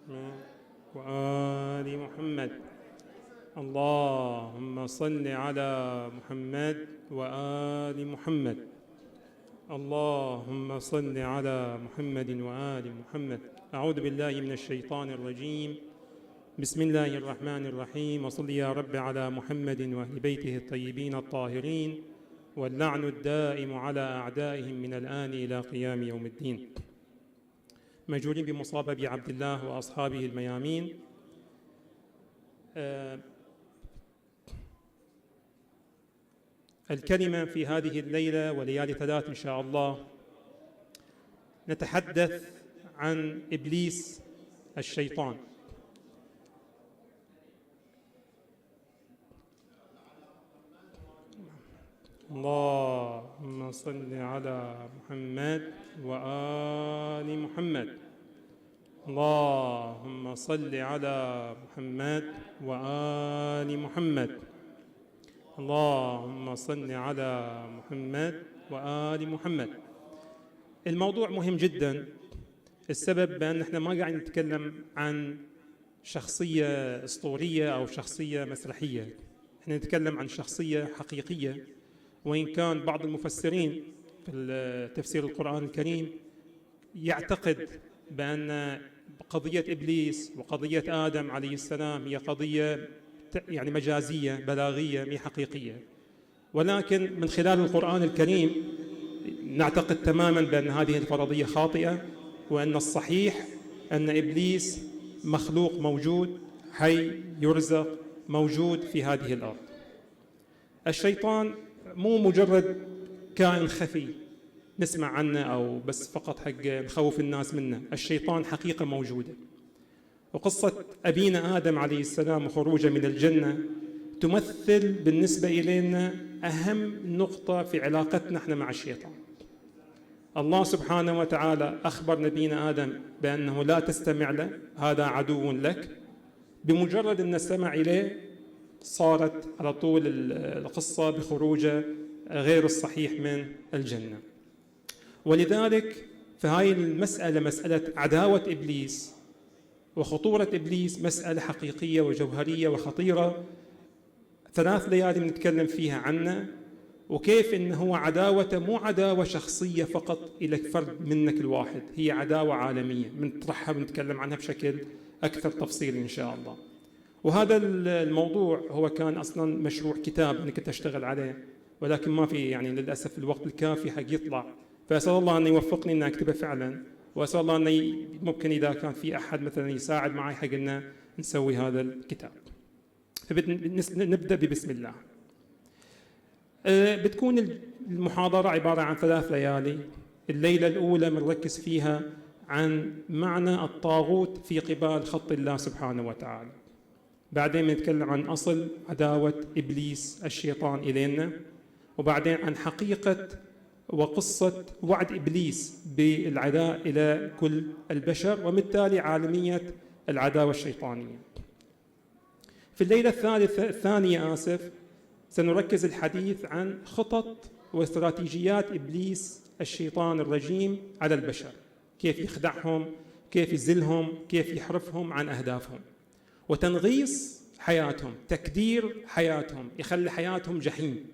وآل محمد. اللهم صل على محمد وآل محمد. اللهم صل على محمد وآل محمد. أعوذ بالله من الشيطان الرجيم. بسم الله الرحمن الرحيم. وصل يا رب على محمد وأهل بيته الطيبين الطاهرين، واللعن الدائم على أعدائهم من الآن إلى قيام يوم الدين. مجهولين بمصاب أبي عبد الله وأصحابه الميامين. الكلمة في هذه الليلة وليالي ثلاث إن شاء الله نتحدث عن إبليس الشيطان. اللهم صل على محمد وآل محمد. اللهم صل على محمد وآل محمد. اللهم صل على محمد وآل محمد. الموضوع مهم جدا. السبب بأن احنا ما قاعد نتكلم عن شخصية أسطورية أو شخصية مسرحية، احنا نتكلم عن شخصية حقيقية. وإن كان بعض المفسرين في تفسير القرآن الكريم يعتقد بأن قضية إبليس وقضية آدم عليه السلام هي قضية يعني مجازية بلاغية مي حقيقية، ولكن من خلال القرآن الكريم نعتقد تماما بأن هذه الفرضية خاطئة، وأن الصحيح أن إبليس مخلوق موجود حي يرزق موجود في هذه الأرض. الشيطان مو مجرد كائن خفي نسمع عنه أو بس فقط حق نخوف الناس منه. الشيطان حقيقة موجودة، وقصة أبينا آدم عليه السلام وخروجه من الجنة تمثل بالنسبة إلينا أهم نقطة في علاقتنا احنا مع الشيطان. الله سبحانه وتعالى أخبر نبينا آدم بأنه لا تستمع له، هذا عدو لك. بمجرد أن نستمع إليه صارت على طول القصة بخروجه غير الصحيح من الجنة. ولذلك فهاي المسألة مسألة عداوة إبليس وخطورة إبليس مسألة حقيقية وجوهرية وخطيرة. 3 ليالي بنتكلم فيها عنه، وكيف إنه هو عداوة مو عداوة شخصية فقط إلى فرد منك الواحد، هي عداوة عالمية بنطرحها بنتكلم عنها بشكل أكثر تفصيل إن شاء الله. وهذا الموضوع هو كان أصلاً مشروع كتاب أنا كنت أشتغل عليه، ولكن ما في يعني للأسف الوقت الكافي حق يطلع، فأسأل الله أن يوفقني أن أكتبه فعلاً، وأسأل الله أن ممكن إذا كان في أحد مثلاً يساعد معي حق أن نسوي هذا الكتاب. فنبدأ ببسم الله. بتكون المحاضرة عبارة عن 3 ليالي. الليلة الأولى بنركز فيها عن معنى الطاغوت في قبال خط الله سبحانه وتعالى. بعدين بنتكلم عن أصل عداوة إبليس الشيطان إلينا، وبعدين عن حقيقة وقصة وعد إبليس بالعداء إلى كل البشر، وبالتالي عالمية العداوة الشيطانية. في الليلة الثانية سنركز الحديث عن خطط واستراتيجيات إبليس الشيطان الرجيم على البشر، كيف يخدعهم، كيف يزلهم، كيف يحرفهم عن أهدافهم، وتنغيص حياتهم، تكدير حياتهم، يخلي حياتهم جحيم.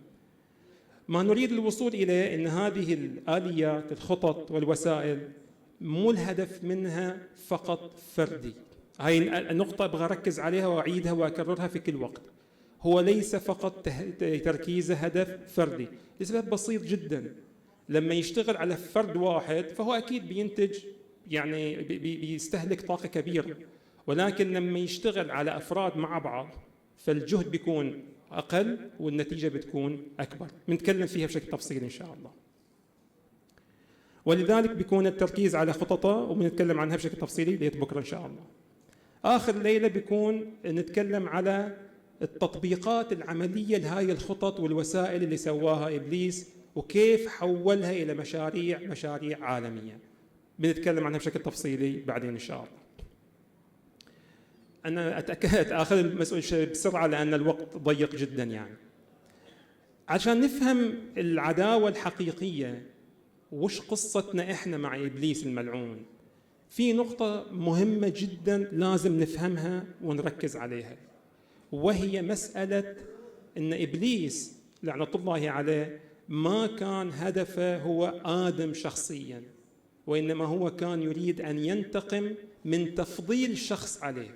ما نريد الوصول إليه أن هذه الآليات الخطط والوسائل مو الهدف منها فقط فردي. هاي النقطة أبغى أركز عليها وأعيدها وأكررها في كل وقت. هو ليس فقط تركيزه هدف فردي لسبب بسيط جدا. لما يشتغل على فرد واحد فهو أكيد بينتج يعني بيستهلك طاقة كبيرة، ولكن لما يشتغل على أفراد مع بعض فالجهد بيكون أقل والنتيجة بتكون أكبر. بنتكلم فيها بشكل تفصيلي إن شاء الله. ولذلك بيكون التركيز على خططه وبنتكلم عنها بشكل تفصيلي ليت بكرة إن شاء الله. آخر ليلة بيكون نتكلم على التطبيقات العملية لهاي الخطط والوسائل اللي سواها إبليس وكيف حولها إلى مشاريع عالمية. بنتكلم عنها بشكل تفصيلي بعدين إن شاء الله. أنا أتأكد آخذ المسؤول بسرعة لأن الوقت ضيق جدا يعني. عشان نفهم العداوة الحقيقية وش قصتنا إحنا مع إبليس الملعون، في نقطة مهمة جدا لازم نفهمها ونركز عليها، وهي مسألة أن إبليس لعنة الله عليه ما كان هدفه هو آدم شخصيا، وإنما هو كان يريد أن ينتقم من تفضيل شخص عليه،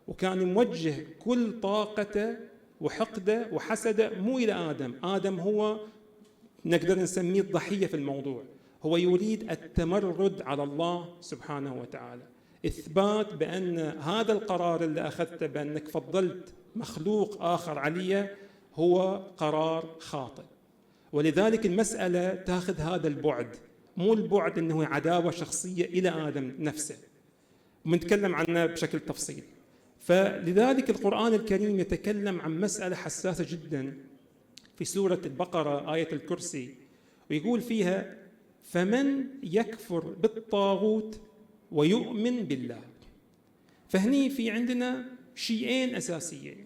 وكان موجه كل طاقته وحقده وحسده مو إلى آدم. آدم هو نقدر نسميه الضحية في الموضوع، هو يريد التمرد على الله سبحانه وتعالى، إثبات بأن هذا القرار اللي أخذته بأنك فضلت مخلوق آخر علي هو قرار خاطئ. ولذلك المسألة تأخذ هذا البعد، مو البعد أنه عداوة شخصية إلى آدم نفسه، ونتكلم عنه بشكل تفصيل. فلذلك القرآن الكريم يتكلم عن مسألة حساسة جدا في سورة البقرة آية الكرسي، ويقول فيها: فمن يكفر بالطاغوت ويؤمن بالله. فهني في عندنا شيئين أساسيين: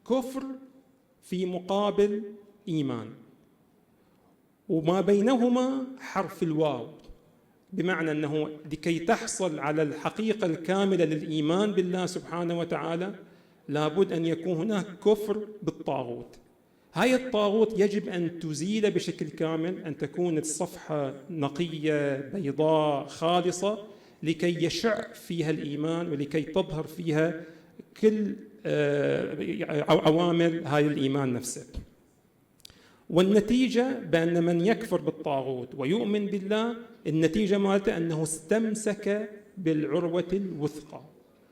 كفر في مقابل إيمان، وما بينهما حرف الواو، بمعنى أنه لكي تحصل على الحقيقة الكاملة للإيمان بالله سبحانه وتعالى لابد أن يكون هناك كفر بالطاغوت. هاي الطاغوت يجب أن تزيل بشكل كامل، أن تكون الصفحة نقية بيضاء خالصة لكي يشع فيها الإيمان ولكي تظهر فيها كل عوامل هاي الإيمان نفسه. والنتيجة بأن من يكفر بالطاغوت ويؤمن بالله النتيجة مالته أنه استمسك بالعروة الوثقى،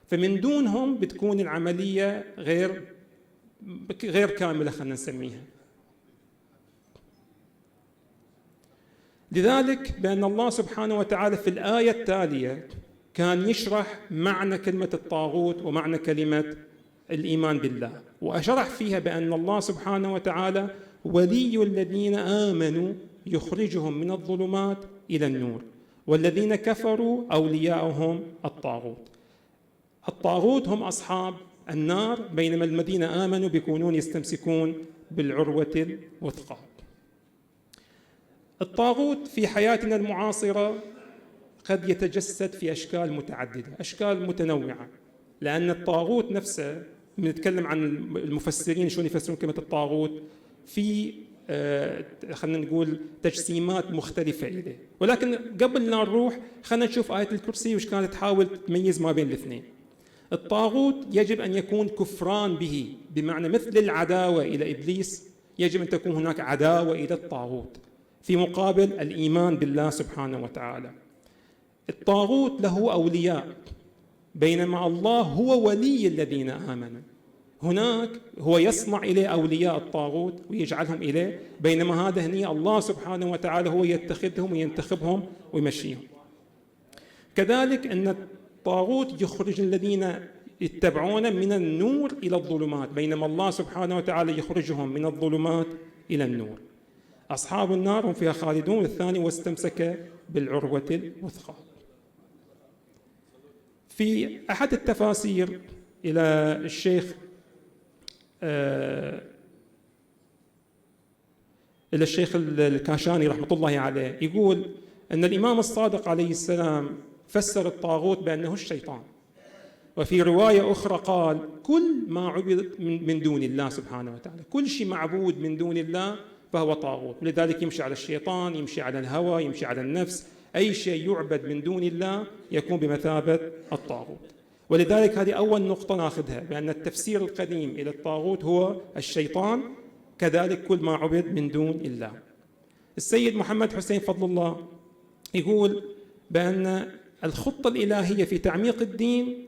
فمن دونهم بتكون العملية غير كاملة خلينا نسميها. لذلك بأن الله سبحانه وتعالى في الآية التالية كان يشرح معنى كلمة الطاغوت ومعنى كلمة الإيمان بالله، وأشرح فيها بأن الله سبحانه وتعالى ولي الذين آمنوا يخرجهم من الظلمات إلى النور، والذين كفروا أولياؤهم الطاغوت. الطاغوت هم أصحاب النار، بينما الذين آمنوا بيكونون يستمسكون بالعروة الوثقى. الطاغوت في حياتنا المعاصرة قد يتجسد في أشكال متعددة، أشكال متنوعة، لأن الطاغوت نفسه بنتكلم عن المفسرين شلون يفسرون كلمة الطاغوت، في خلينا نقول تجسيمات مختلفة إليه. ولكن قبل لا نروح خلينا نشوف آية الكرسي وش كانت تحاول تميز ما بين الاثنين. الطاغوت يجب أن يكون كفران به، بمعنى مثل العداوة إلى إبليس يجب أن تكون هناك عداوة إلى الطاغوت في مقابل الإيمان بالله سبحانه وتعالى. الطاغوت له أولياء، بينما الله هو ولي الذين آمنوا. هناك هو يصنع إليه أولياء الطاغوت ويجعلهم إليه، بينما هذا هني الله سبحانه وتعالى هو يتخذهم وينتخبهم ويمشيهم. كذلك أن الطاغوت يخرج الذين يتبعون من النور إلى الظلمات، بينما الله سبحانه وتعالى يخرجهم من الظلمات إلى النور. أصحاب النار هم فيها خالدون، الثاني واستمسك بالعروة الوثقى. في أحد التفاسير إلى الشيخ الكاشاني رحمة الله عليه يقول أن الإمام الصادق عليه السلام فسر الطاغوت بأنه الشيطان، وفي رواية أخرى قال: كل ما عبد من دون الله سبحانه وتعالى، كل شيء معبود من دون الله فهو طاغوت. لذلك يمشي على الشيطان، يمشي على الهوى، يمشي على النفس، أي شيء يعبد من دون الله يكون بمثابة الطاغوت. ولذلك هذه أول نقطة ناخذها، بأن التفسير القديم إلى الطاغوت هو الشيطان، كذلك كل ما عبد من دون الله. السيد محمد حسين فضل الله يقول بأن الخطة الإلهية في تعميق الدين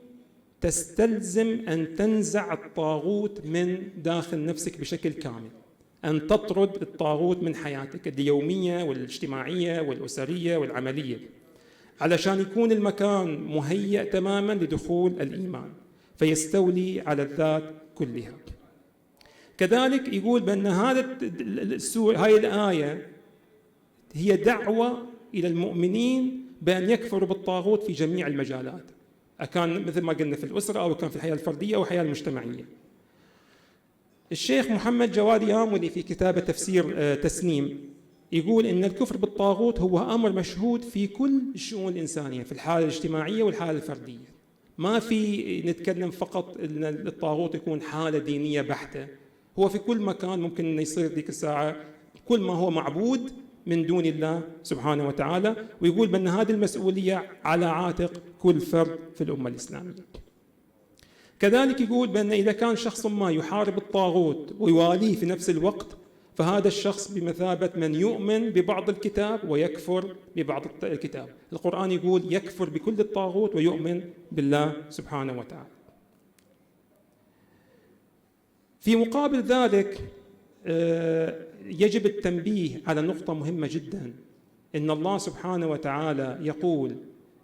تستلزم أن تنزع الطاغوت من داخل نفسك بشكل كامل، أن تطرد الطاغوت من حياتك اليومية والاجتماعية والأسرية والعملية، علشان يكون المكان مهيأ تماما لدخول الإيمان فيستولي على الذات كلها. كذلك يقول بأن هاي الآية هي دعوة إلى المؤمنين بأن يكفروا بالطاغوت في جميع المجالات، أكان مثل ما قلنا في الأسرة أو كان في الحياة الفردية أو الحياة المجتمعية. الشيخ محمد جواد ياملي في كتابه تفسير تسنيم يقول إن الكفر بالطاغوت هو أمر مشهود في كل الشؤون الإنسانية، في الحالة الاجتماعية والحالة الفردية. ما في نتكلم فقط إن الطاغوت يكون حالة دينية بحتة، هو في كل مكان ممكن أن يصير ذيك الساعة كل ما هو معبود من دون الله سبحانه وتعالى. ويقول بأن هذه المسؤولية على عاتق كل فرد في الأمة الإسلامية. كذلك يقول بأن إذا كان شخص ما يحارب الطاغوت ويواليه في نفس الوقت، فهذا الشخص بمثابة من يؤمن ببعض الكتاب ويكفر ببعض الكتاب. القرآن يقول يكفر بكل الطاغوت ويؤمن بالله سبحانه وتعالى. في مقابل ذلك يجب التنبيه على نقطة مهمة جدا، إن الله سبحانه وتعالى يقول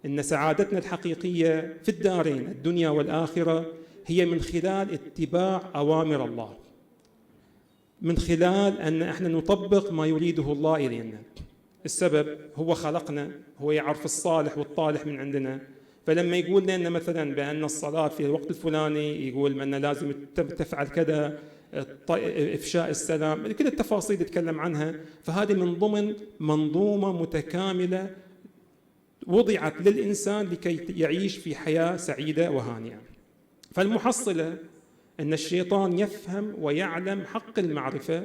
إن سعادتنا الحقيقية في الدارين الدنيا والآخرة هي من خلال اتباع أوامر الله، من خلال أن احنا نطبق ما يريده الله إلينا. السبب هو خلقنا، هو يعرف الصالح والطالح من عندنا. فلما يقول لنا مثلا بأن الصلاة في الوقت الفلاني، يقول أن لازم تفعل كذا، إفشاء السلام، كل التفاصيل يتكلم عنها. فهذه من ضمن منظومة متكاملة وضعت للإنسان لكي يعيش في حياة سعيدة وهانئة. فالمحصلة أن الشيطان يفهم ويعلم حق المعرفة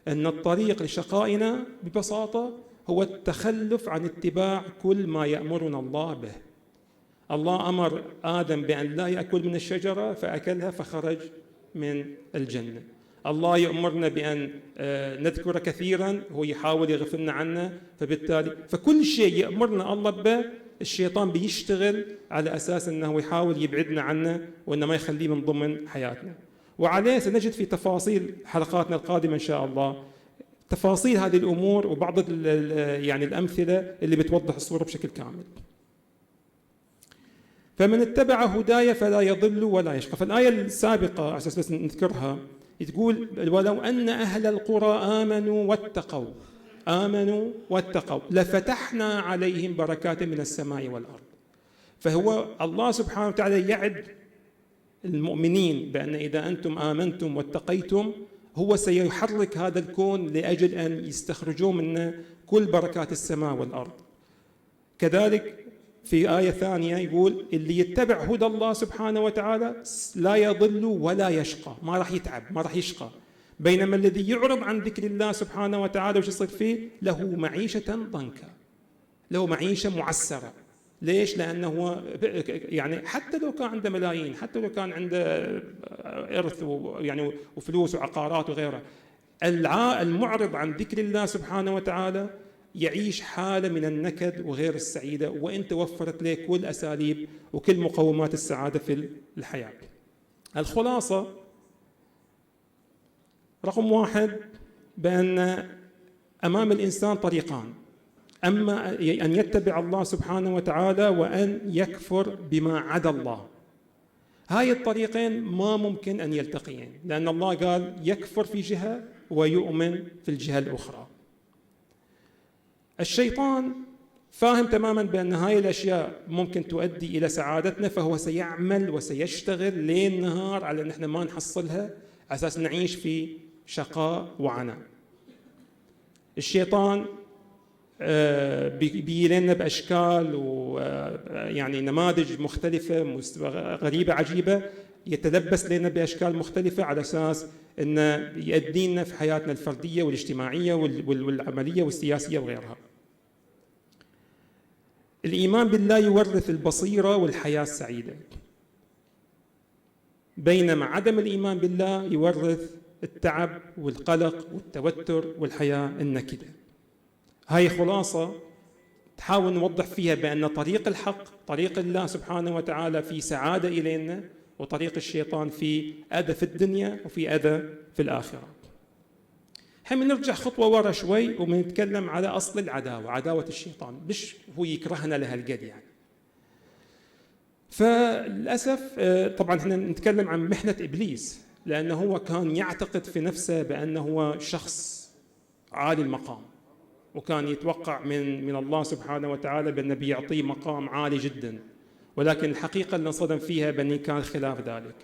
أن الطريق لشقائنا ببساطة هو التخلف عن اتباع كل ما يأمرنا الله به. الله أمر آدم بأن لا يأكل من الشجرة فأكلها فخرج من الجنة. الله يأمرنا بأن نذكر كثيرا، هو يحاول يغفلنا عنه، فبالتالي فكل شيء يأمرنا الله به الشيطان بيشتغل على أساس أنه يحاول يبعدنا عنه وأنه ما يخليه من ضمن حياتنا. وعليه سنجد في تفاصيل حلقاتنا القادمة إن شاء الله تفاصيل هذه الأمور وبعض يعني الأمثلة اللي بتوضح الصورة بشكل كامل. فمن اتبع هداي فلا يضل ولا يشقى. فالآية السابقة على أساس بس نذكرها تقول ولو أن أهل القرى آمنوا واتقوا لفتحنا عليهم بركات من السماء والأرض. فهو الله سبحانه وتعالى يعد المؤمنين بأن إذا أنتم آمنتم واتقيتم هو سيحرك هذا الكون لأجل أن يستخرجوا منه كل بركات السماء والأرض. كذلك في آية ثانية يقول اللي يتبع هدى الله سبحانه وتعالى لا يضل ولا يشقى، ما راح يتعب ما راح يشقى. بينما الذي يعرض عن ذكر الله سبحانه وتعالى وش يصير فيه؟ له معيشة ضنكا، له معيشة معسرة. ليش؟ لأنه يعني حتى لو كان عنده ملايين، حتى لو كان عنده إرث يعني وفلوس وعقارات وغيرها، المعرض عن ذكر الله سبحانه وتعالى يعيش حالة من النكد وغير السعيدة، وإن توفرت له كل أساليب وكل مقومات السعادة في الحياة. الخلاصة رقم 1 بأن أمام الإنسان طريقان، أما أن يتبع الله سبحانه وتعالى وأن يكفر بما عدا الله. هاي الطريقين ما ممكن أن يلتقيان، لأن الله قال يكفر في جهة ويؤمن في الجهة الأخرى. الشيطان فاهم تماما بأن هاي الأشياء ممكن تؤدي إلى سعادتنا، فهو سيعمل وسيشتغل ليل نهار على أن احنا ما نحصلها، أساس نعيش في شقاء وعناء. الشيطان بيلنا بأشكال ويعني نماذج مختلفة غريبة عجيبة، يتلبس لنا بأشكال مختلفة على أساس أنه يؤدينا في حياتنا الفردية والاجتماعية والعملية والسياسية وغيرها. الإيمان بالله يورث البصيرة والحياة السعيدة، بينما عدم الإيمان بالله يورث التعب والقلق والتوتر والحياة النكدة. هاي خلاصة تحاول نوضح فيها بأن طريق الحق طريق الله سبحانه وتعالى في سعادة إلينا، وطريق الشيطان في أذى في الدنيا وفي أذى في الآخرة. هم نرجع خطوة ورا شوي ونتكلم على أصل العداوة، عداوة الشيطان، مش هو يكرهنا لهالقد يعني. فللأسف طبعا احنا نتكلم عن محنة إبليس، لأنه هو كان يعتقد في نفسه بأنه هو شخص عالي المقام، وكان يتوقع من الله سبحانه وتعالى بأنه بيعطيه مقام عالي جدا، ولكن الحقيقة اللي انصدم فيها بأنه كان خلاف ذلك.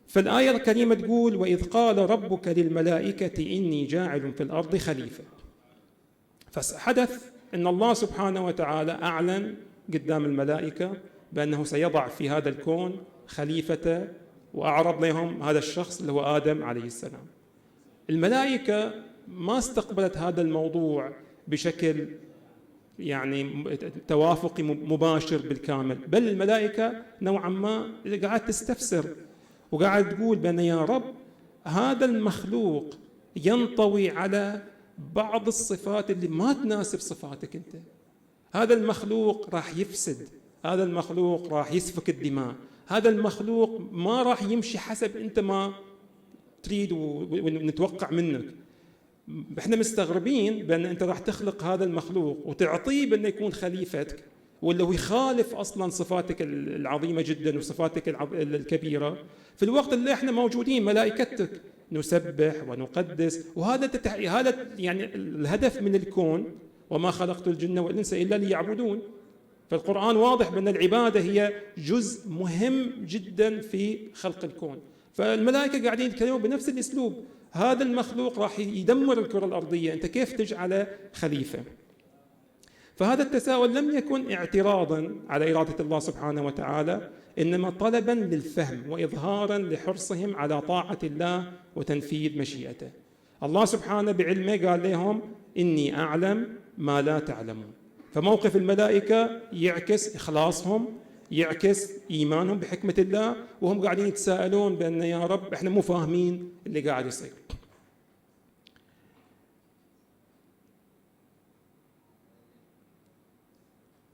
فالآية الكريمة تقول وإذ قال ربك للملائكة إني جاعل في الأرض خليفة. فحدث أن الله سبحانه وتعالى أعلن قدام الملائكة بأنه سيضع في هذا الكون خليفة، وأعرض لهم هذا الشخص اللي هو آدم عليه السلام. الملائكة ما استقبلت هذا الموضوع بشكل يعني توافقي مباشر بالكامل، بل الملائكة نوعا ما قاعد تستفسر وقاعد تقول بأن يا رب هذا المخلوق ينطوي على بعض الصفات اللي ما تناسب صفاتك أنت. هذا المخلوق راح يفسد، هذا المخلوق راح يسفك الدماء، هذا المخلوق ما راح يمشي حسب أنت ما تريد ونتوقع منك. احنا مستغربين بأن أنت راح تخلق هذا المخلوق وتعطيه بأنه يكون خليفتك، ولا هو يخالف أصلا صفاتك العظيمة جدا وصفاتك الكبيرة في الوقت اللي احنا موجودين ملائكتك نسبح ونقدس. وهذا هذا يعني الهدف من الكون، وما خلقت الجن والإنس إلا ليعبدون. فالقرآن واضح بأن العبادة هي جزء مهم جدا في خلق الكون. فالملائكة قاعدين يتكلموا بنفس الأسلوب، هذا المخلوق راح يدمر الكرة الأرضية، أنت كيف تجعله خليفة؟ فهذا التساؤل لم يكن اعتراضا على إرادة الله سبحانه وتعالى، إنما طلبا للفهم وإظهارا لحرصهم على طاعة الله وتنفيذ مشيئته. الله سبحانه بعلمه قال لهم إني أعلم ما لا تعلمون. فموقف الملائكة يعكس إخلاصهم، يعكس إيمانهم بحكمة الله، وهم قاعدين يتساءلون بأن يا رب إحنا مو فاهمين اللي قاعد يصير.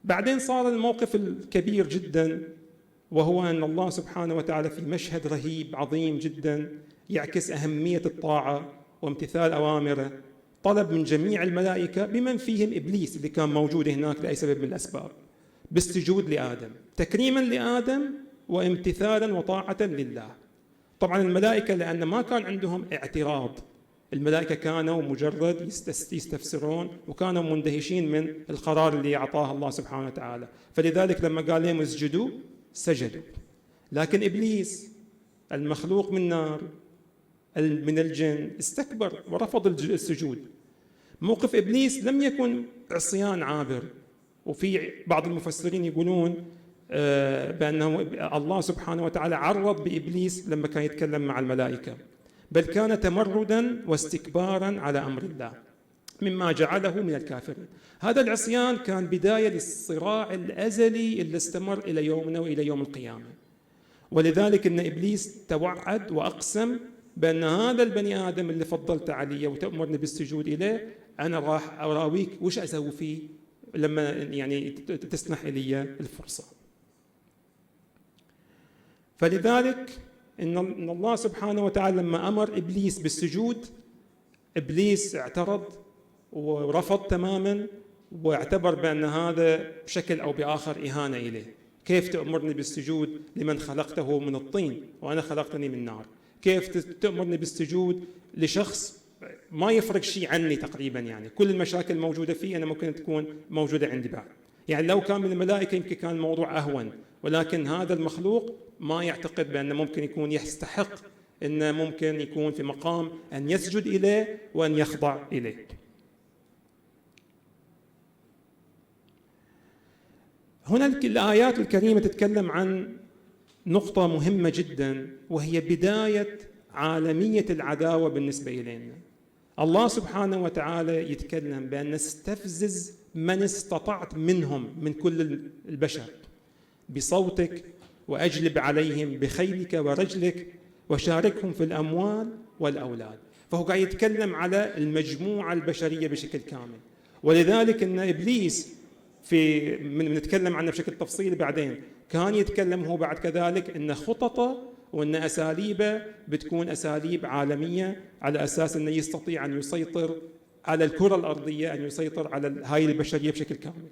بعدين صار الموقف الكبير جدا، وهو أن الله سبحانه وتعالى في مشهد رهيب عظيم جدا يعكس أهمية الطاعة وامتثال أوامره طلب من جميع الملائكة بمن فيهم إبليس اللي كان موجود هناك لأي سبب من الأسباب بالسجود لآدم، تكريما لآدم وامتثالا وطاعة لله. طبعا الملائكة لأن ما كان عندهم اعتراض، الملائكة كانوا مجرد يستفسرون وكانوا مندهشين من القرار اللي أعطاه الله سبحانه وتعالى، فلذلك لما قال لهم اسجدوا سجدوا. لكن إبليس المخلوق من نار من الجن استكبر ورفض السجود. موقف إبليس لم يكن عصيان عابر، وفي بعض المفسرين يقولون بأنه الله سبحانه وتعالى عرض بإبليس لما كان يتكلم مع الملائكة، بل كان تمردا واستكبارا على أمر الله مما جعله من الكافرين. هذا العصيان كان بداية للصراع الأزلي اللي استمر إلى يومنا وإلى يوم القيامة. ولذلك إن إبليس توعد وأقسم بأن هذا البني آدم اللي فضلت عليه وتأمرني بالسجود إليه أنا راح أراويك وش أسوي فيه لما يعني تسنح إلي الفرصة. فلذلك إن الله سبحانه وتعالى لما أمر إبليس بالسجود، إبليس اعترض ورفض تماما، واعتبر بأن هذا بشكل أو بآخر إهانة إليه. كيف تأمرني بالسجود لمن خلقته من الطين وأنا خلقتني من نار؟ كيف تأمرني بالسجود لشخص ما يفرق شيء عني تقريبا؟ يعني كل المشاكل الموجودة فيه أنا ممكن تكون موجودة عندي بعد. يعني لو كان من الملائكة يمكن كان الموضوع أهون، ولكن هذا المخلوق ما يعتقد بأنه ممكن يكون يستحق أنه ممكن يكون في مقام أن يسجد إليه وأن يخضع إليه. هنا الآيات الكريمة تتكلم عن نقطة مهمة جدا، وهي بداية عالمية العداوة بالنسبة إلينا. الله سبحانه وتعالى يتكلم بأن استفزز من استطعت منهم من كل البشر بصوتك وأجلب عليهم بخيلك ورجلك وشاركهم في الأموال والأولاد. فهو قاعد يتكلم على المجموعة البشرية بشكل كامل. ولذلك أن إبليس نتكلم عنه بشكل تفصيلي بعدين، كان يتكلم هو بعد كذلك أن خططه وأن أساليبه بتكون أساليب عالمية على أساس أنه يستطيع أن يسيطر على الكرة الأرضية، أن يسيطر على هاي البشرية بشكل كامل.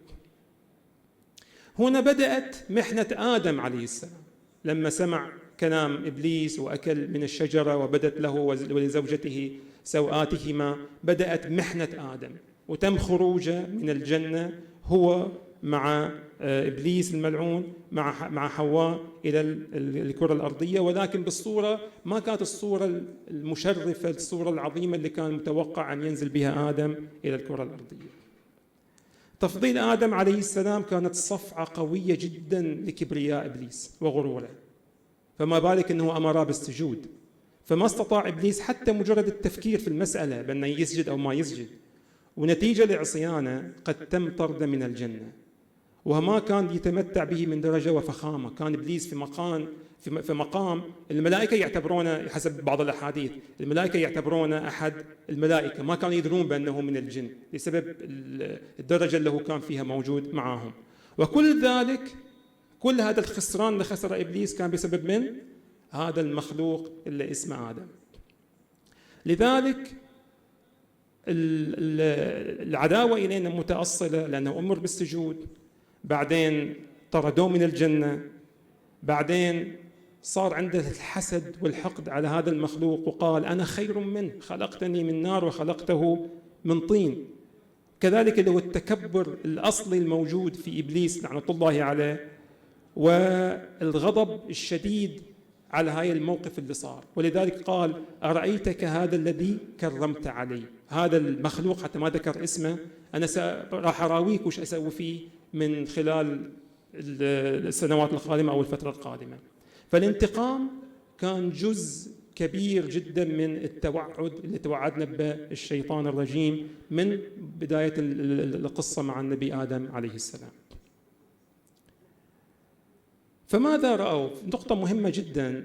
هنا بدأت محنة آدم عليه السلام لما سمع كلام إبليس وأكل من الشجرة وبدت له ولزوجته سوآتهما. بدأت محنة آدم وتم خروجه من الجنة هو مع إبليس الملعون مع حواء إلى الكرة الأرضية، ولكن بالصورة ما كانت الصورة المشرفة، الصورة العظيمة اللي كان متوقع أن ينزل بها آدم إلى الكرة الأرضية. تفضيل آدم عليه السلام كانت صفعة قوية جدا لكبرياء إبليس وغروره، فما بالك أنه أمره بالسجود، فما استطاع إبليس حتى مجرد التفكير في المسألة بأنه يسجد أو ما يسجد، ونتيجة لعصيانه قد تم طرده من الجنة، وما كان يتمتع به من درجة وفخامة. كان إبليس في مقام الملائكة يعتبرونه، حسب بعض الأحاديث الملائكة يعتبرونه أحد الملائكة، ما كانوا يدرون بأنه من الجن بسبب الدرجة اللي هو كان فيها موجود معهم. وكل ذلك، كل هذا الخسران اللي خسر إبليس كان بسبب من هذا المخلوق اللي اسمه آدم. لذلك العداوة إلينا متأصلة، لأنه أمر بالسجود، بعدين طردوه من الجنة، بعدين صار عنده الحسد والحقد على هذا المخلوق، وقال أنا خير منه، خلقتني من نار وخلقته من طين. كذلك اللي هو التكبر الأصلي الموجود في إبليس لعنة الله عليه، والغضب الشديد على هاي الموقف اللي صار. ولذلك قال أرأيتك هذا الذي كرمت علي، هذا المخلوق حتى ما ذكر اسمه، أنا راح أراويك وش أسوي فيه من خلال السنوات القادمة أو الفترة القادمة. فالانتقام كان جزء كبير جدا من التوعد اللي توعدنا به الشيطان الرجيم من بداية القصة مع النبي آدم عليه السلام. فماذا رأوا؟ نقطة مهمة جدا،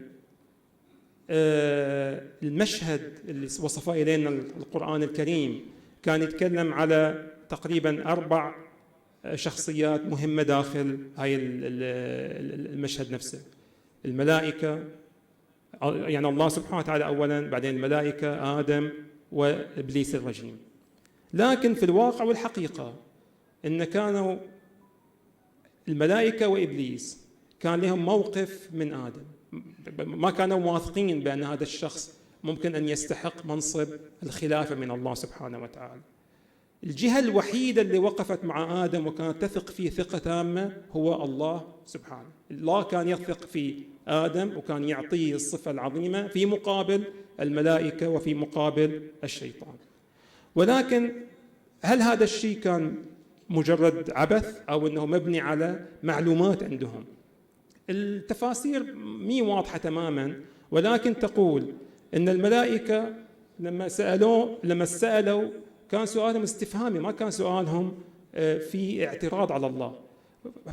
المشهد اللي وصفه إلينا القرآن الكريم كان يتكلم على تقريبا 4 شخصيات مهمة داخل هاي المشهد نفسه. الملائكة، يعني الله سبحانه وتعالى أولا، بعدين الملائكة، آدم، وإبليس الرجيم. لكن في الواقع والحقيقة إن كانوا الملائكة وإبليس كان لهم موقف من آدم، ما كانوا واثقين بأن هذا الشخص ممكن أن يستحق منصب الخلافة من الله سبحانه وتعالى. الجهة الوحيدة اللي وقفت مع آدم وكانت تثق فيه ثقة تامة هو الله سبحانه. الله كان يثق في آدم وكان يعطيه الصفة العظيمة في مقابل الملائكة وفي مقابل الشيطان. ولكن هل هذا الشيء كان مجرد عبث أو أنه مبني على معلومات عندهم؟ التفاسير مي واضحة تماما، ولكن تقول أن الملائكة لما سألوا كان سؤالهم استفهامي، ما كان سؤالهم في اعتراض على الله،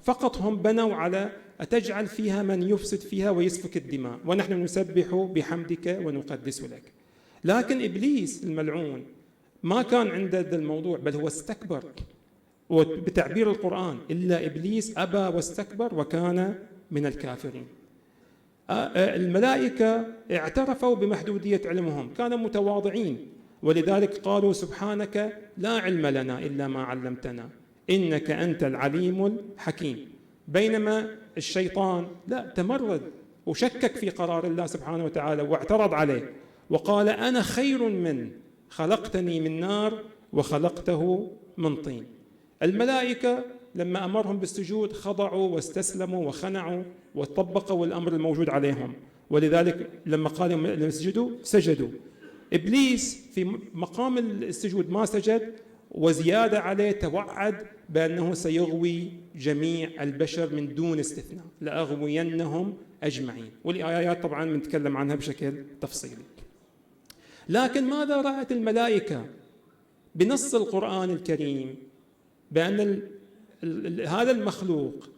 فقط هم بنوا على أتجعل فيها من يفسد فيها ويسفك الدماء ونحن نسبح بحمدك ونقدس لك. لكن إبليس الملعون ما كان عنده هذا الموضوع، بل هو استكبر، وبتعبير القرآن إلا إبليس أبى واستكبر وكان من الكافرين. الملائكة اعترفوا بمحدودية علمهم، كانوا متواضعين، ولذلك قالوا سبحانك لا علم لنا إلا ما علمتنا إنك أنت العليم الحكيم. بينما الشيطان لا، تمرد وشكك في قرار الله سبحانه وتعالى واعترض عليه وقال أنا خير منه، خلقتني من نار وخلقته من طين. الملائكة لما أمرهم بالسجود خضعوا واستسلموا وخنعوا وطبقوا الأمر الموجود عليهم، ولذلك لما قال لهم اسجدوا سجدوا. إبليس في مقام السجود ما سجد، وزيادة عليه توعد بأنه سيغوي جميع البشر من دون استثناء، لأغوينهم أجمعين، والآيات طبعا بنتكلم عنها بشكل تفصيلي. لكن ماذا رأت الملائكة؟ بنص القرآن الكريم بأن هذا المخلوق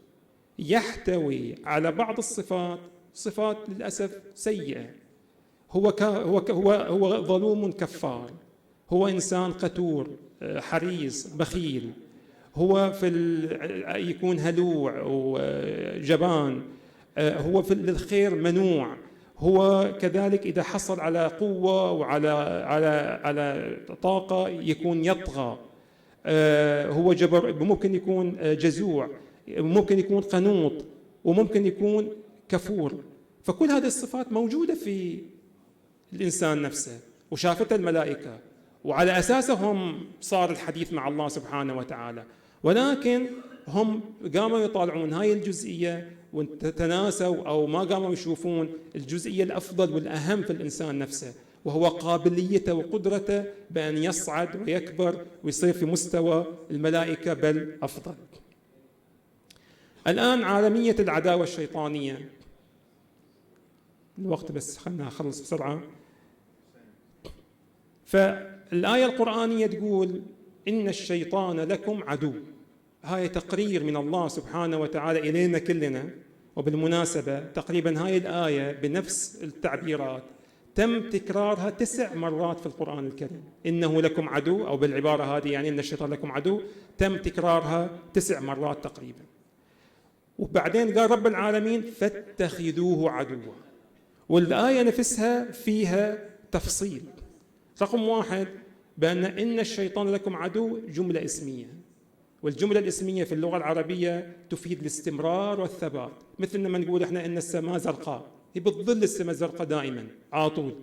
يحتوي على بعض الصفات، صفات للأسف سيئة. هو ظلوم كفار، هو إنسان قتور حريص بخيل، هو يكون هلوع وجبان، هو في الخير منوع، هو كذلك إذا حصل على قوة وعلى على طاقة يكون يطغى، هو ممكن يكون جزوع، ممكن يكون قنوط، وممكن يكون كفور. فكل هذه الصفات موجودة في الإنسان نفسه وشافتها الملائكة، وعلى أساسهم صار الحديث مع الله سبحانه وتعالى. ولكن هم قاموا يطالعون هاي الجزئية وتناسوا أو ما قاموا يشوفون الجزئية الأفضل والأهم في الإنسان نفسه، وهو قابليته وقدرته بأن يصعد ويكبر ويصير في مستوى الملائكة بل أفضل. الآن عالمية العداوة الشيطانية، الوقت بس خلنا أخلص بسرعة. فالآية القرآنية تقول إن الشيطان لكم عدو، هاي تقرير من الله سبحانه وتعالى إلينا كلنا. وبالمناسبة تقريبا هاي الآية بنفس التعبيرات تم تكرارها 9 مرات في القرآن الكريم. إنه لكم عدو، أو بالعبارة هذه يعني إن الشيطان لكم عدو، تم تكرارها 9 مرات تقريبا. وبعدين قال رب العالمين فاتخذوه عدوا، والآية نفسها فيها تفصيل. رقم 1 بأن إن الشيطان لكم عدو جملة اسمية، والجملة الاسمية في اللغة العربية تفيد الاستمرار والثبات. مثل لما نقول احنا إن السماء زرقاء، هي بتظل السماء زرقاء دائما على طول.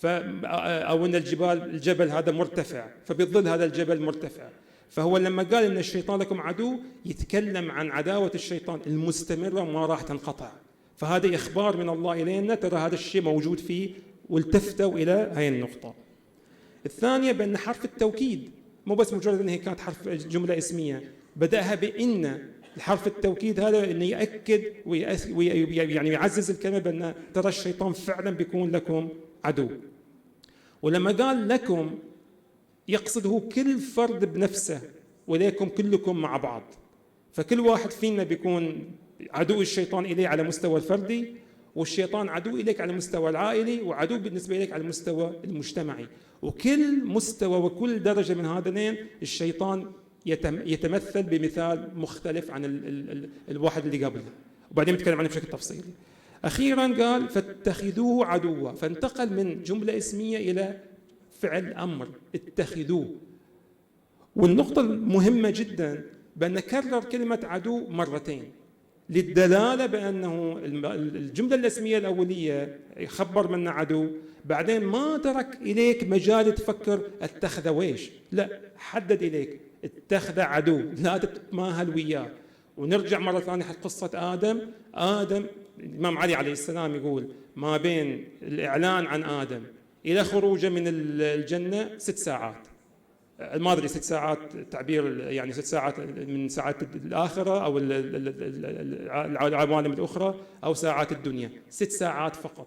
أو إن الجبل هذا مرتفع، فبيظل هذا الجبل مرتفع. فهو لما قال إن الشيطان لكم عدو يتكلم عن عداوة الشيطان المستمرة ما راح تنقطع. فهذا إخبار من الله إلينا، ترى هذا الشيء موجود فيه، والتفتوا إلى هاي النقطة. الثانية بأن حرف التوكيد مو بس مجرد أنها كانت حرف جملة اسمية، بدأها بإن. الحرف التوكيد هذا أنه يأكد يعني يعزز الكلمة بأن ترى الشيطان فعلا بيكون لكم عدو. ولما قال لكم يقصده كل فرد بنفسه، وليكم كلكم مع بعض. فكل واحد فينا بيكون عدو الشيطان إليه على مستوى الفردي، والشيطان عدو إليك على المستوى العائلي، وعدو بالنسبة إليك على المستوى المجتمعي. وكل مستوى وكل درجة من هذين الشيطان يتمثل بمثال مختلف عن الواحد اللي قبله، وبعدين نتكلم عنه بشكل تفصيلي. أخيرا قال فاتخذوه عدوا، فانتقل من جملة اسمية إلى فعل أمر، اتخذوه. والنقطة المهمة جدا بأن كرر كلمة عدو مرتين للدلالة بأنه الجملة الاسمية الأولية يخبر منا عدو، بعدين ما ترك إليك مجال تفكر اتخذ ويش، لا، حدد إليك اتخذ عدو، لا تتماهل وياه. ونرجع مرة ثانية حق قصة آدم الإمام علي عليه السلام يقول ما بين الإعلان عن آدم إلى خروجه من الجنة 6 ساعات. ما أدري 6 ساعات تعبير يعني 6 ساعات من ساعات الآخرة أو العوالم الأخرى أو ساعات الدنيا، 6 ساعات فقط.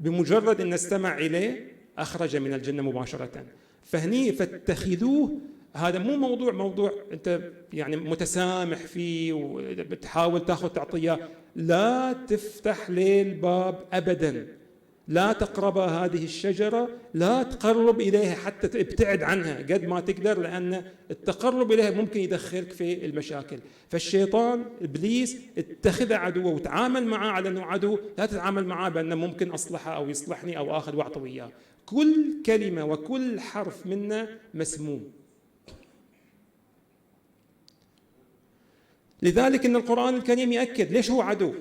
بمجرد أن استمع إليه أخرج من الجنة مباشرة. فهني فاتخذوه، هذا مو موضوع أنت يعني متسامح فيه وبتحاول تأخذ تعطيه، لا تفتح ليه الباب أبدا. لا تقرب هذه الشجرة، لا تقرب إليها حتى ابتعد عنها قد ما تقدر، لأن التقرب إليها ممكن يدخلك في المشاكل. فالشيطان إبليس اتخذ عدوه وتعامل معه على أنه عدو، لا تتعامل معه بأنه ممكن أصلحه أو يصلحني أو آخذ وأعطي وياه. كل كلمة وكل حرف منا مسموم. لذلك إن القرآن الكريم يأكد ليش هو عدو.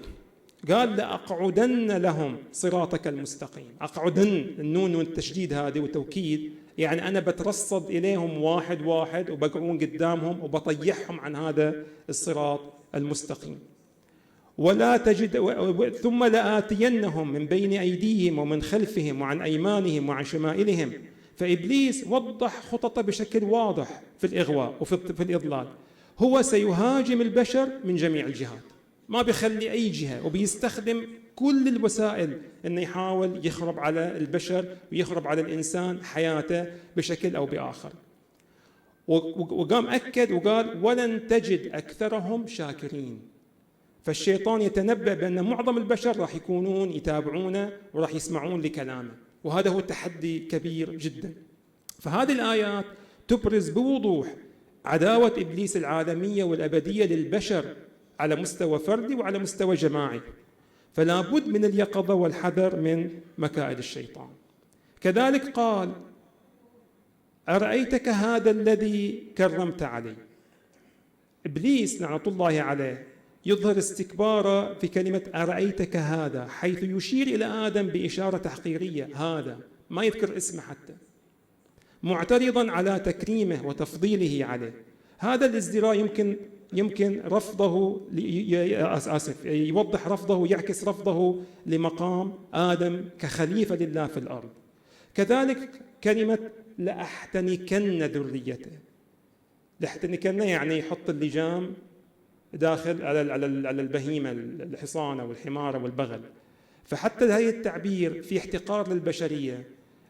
قال لأقعدن لهم صراطك المستقيم. أقعدن، النون والتشديد هذه وتوكيد، يعني أنا بترصد إليهم واحد واحد وبقعون قدامهم وبطيحهم عن هذا الصراط المستقيم. ولا تجد ثم لآتينهم من بين أيديهم ومن خلفهم وعن أيمانهم وعن شمائلهم. فإبليس وضح خططه بشكل واضح في الإغواء وفي الإضلال. هو سيهاجم البشر من جميع الجهات، ما بيخلي أي جهة، وبيستخدم كل الوسائل أنه يحاول يخرب على البشر ويخرب على الإنسان حياته بشكل أو بآخر. وقام أكد وقال ولن تجد أكثرهم شاكرين. فالشيطان يتنبأ بأن معظم البشر راح يكونون يتابعونه وراح يسمعون لكلامه، وهذا هو تحدي كبير جدا. فهذه الآيات تبرز بوضوح عداوة إبليس العالمية والأبدية للبشر على مستوى فردي وعلى مستوى جماعي. فلا بد من اليقظة والحذر من مكائد الشيطان. كذلك قال أرأيتك هذا الذي كرمت عليه. إبليس لعنة الله عليه يظهر استكباره في كلمة أرأيتك هذا، حيث يشير إلى آدم بإشارة تحقيرية، هذا ما يذكر اسمه حتى، معترضا على تكريمه وتفضيله عليه. هذا الازدراء يمكن رفضه، يوضح رفضه ويعكس رفضه لمقام آدم كخليفة لله في الأرض. كذلك كلمة لأحتنكن ذريته، لأحتنكن يعني يحط اللجام داخل على البهيمة، الحصان أو الحمار أو البغل. فحتى هذا التعبير في احتقار للبشرية،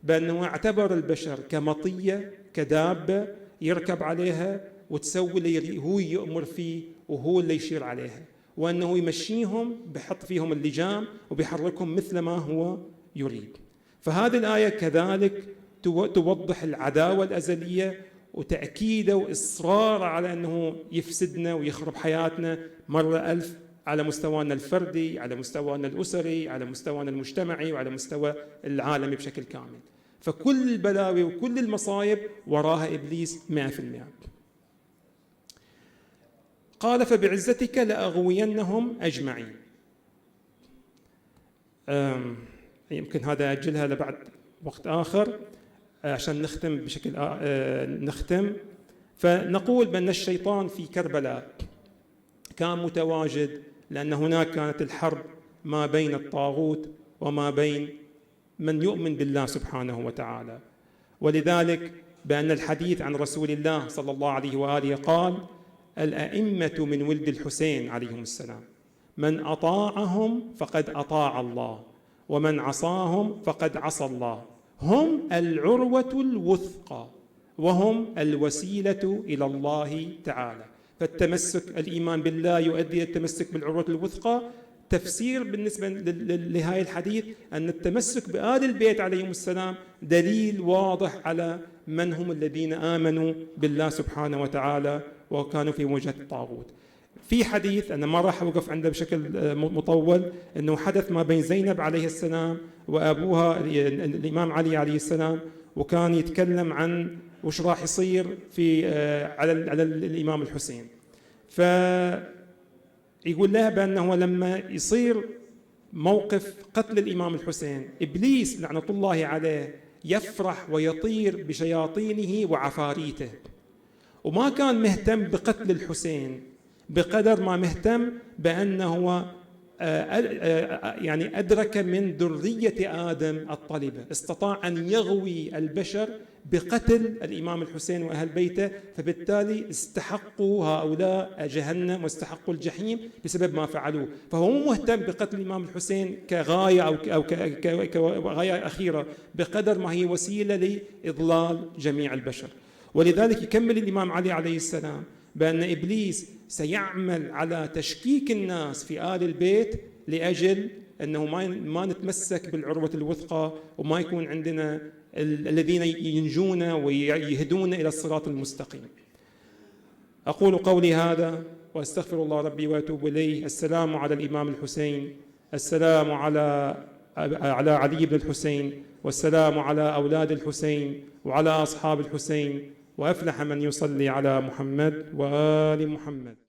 بأنه اعتبر البشر كمطية، كدابة يركب عليها وتسوي اللي هو يؤمر فيه وهو اللي يشير عليها، وأنه يمشيهم بحط فيهم اللجام وبيحركهم مثل ما هو يريد. فهذه الآية كذلك توضح العداوة الأزلية وتأكيده وإصرار على أنه يفسدنا ويخرب حياتنا مرة ألف، على مستوانا الفردي، على مستوانا الأسري، على مستوانا المجتمعي، وعلى مستوى العالمي بشكل كامل. فكل البلاوي وكل المصايب وراها إبليس 100%. قال فبعزتك لأغوينهم أجمعين. يمكن هذا أجلها لبعد وقت آخر عشان نختم بشكل نختم. فنقول بأن الشيطان في كربلاء كان متواجد، لأن هناك كانت الحرب ما بين الطاغوت وما بين من يؤمن بالله سبحانه وتعالى. ولذلك بأن الحديث عن رسول الله صلى الله عليه وآله قال: الأئمة من ولد الحسين عليهم السلام، من أطاعهم فقد أطاع الله، ومن عصاهم فقد عصى الله، هم العروة الوثقى وهم الوسيلة إلى الله تعالى. فالتمسك، الإيمان بالله يؤدي إلى التمسك بالعروة الوثقى. تفسير بالنسبة لهذا الحديث أن التمسك بآل البيت عليهم السلام دليل واضح على من هم الذين آمنوا بالله سبحانه وتعالى وكانوا في مواجهة الطاغوت. في حديث أنا ما راح أوقف عنده بشكل مطول، أنه حدث ما بين زينب عليه السلام وأبوها الإمام علي عليه السلام، وكان يتكلم عن وش راح يصير في على الإمام الحسين. فيقول لها بأنه لما يصير موقف قتل الإمام الحسين، إبليس لعنة الله عليه يفرح ويطير بشياطينه وعفاريته، وما كان مهتم بقتل الحسين بقدر ما مهتم بأنه يعني أدرك من ذرية آدم الطلبة، استطاع أن يغوي البشر بقتل الإمام الحسين وأهل بيته، فبالتالي استحقوا هؤلاء جهنم واستحقوا الجحيم بسبب ما فعلوه. فهو مو مهتم بقتل الإمام الحسين كغاية أو كغاية أخيرة بقدر ما هي وسيلة لإضلال جميع البشر. ولذلك يكمل الإمام علي عليه السلام بأن إبليس سيعمل على تشكيك الناس في آل البيت لأجل أنه ما نتمسك بالعروة الوثقى، وما يكون عندنا الذين ينجون ويهدون إلى الصراط المستقيم. أقول قولي هذا وأستغفر الله ربي وأتوب إليه. السلام على الإمام الحسين، السلام على علي بن الحسين، والسلام على أولاد الحسين وعلى أصحاب الحسين، وأفلح من يصلي على محمد وآل محمد.